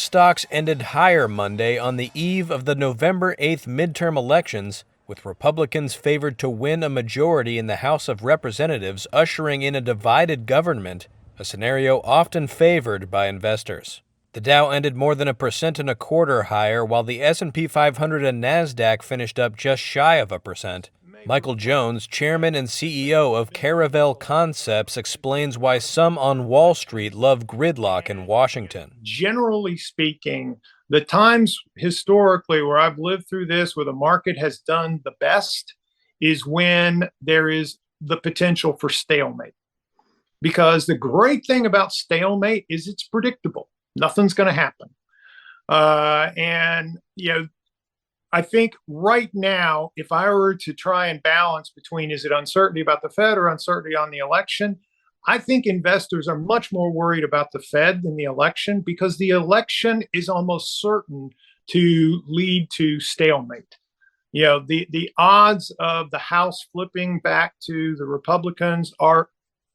stocks ended higher Monday on the eve of the November 8th midterm elections, with Republicans favored to win a majority in the House of Representatives, ushering in a divided government, a scenario often favored by investors. The Dow ended more than 1.25% higher, while the S&P 500 and NASDAQ finished up just shy of 1%. Michael Jones, chairman and CEO of Caravel Concepts, explains why some on Wall Street love gridlock in Washington. Generally speaking, the times historically where I've lived through this, where the market has done the best, is when there is the potential for stalemate. Because the great thing about stalemate is it's predictable. Nothing's going to happen. I think right now, if I were to try and balance between is it uncertainty about the Fed or uncertainty on the election, I think investors are much more worried about the Fed than the election, because the election is almost certain to lead to stalemate. The odds of the House flipping back to the Republicans are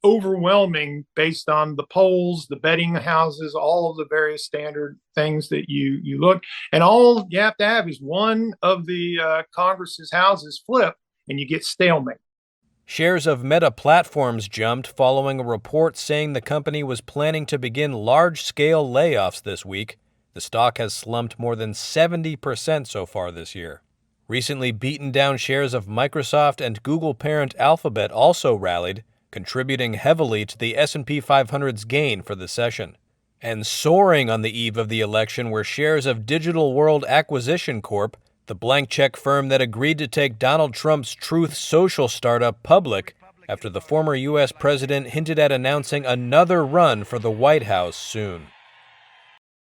overwhelming based on the polls, the betting houses, all of the various standard things that you look. And all you have to have is one of the Congress's houses flip and you get stalemate. Shares of Meta Platforms jumped following a report saying the company was planning to begin large-scale layoffs this week. The stock has slumped more than 70% so far this year. Recently beaten down shares of Microsoft and Google parent Alphabet also rallied, contributing heavily to the S&P 500's gain for the session. And soaring on the eve of the election were shares of Digital World Acquisition Corp., the blank check firm that agreed to take Donald Trump's Truth Social startup public after the former U.S. president hinted at announcing another run for the White House soon.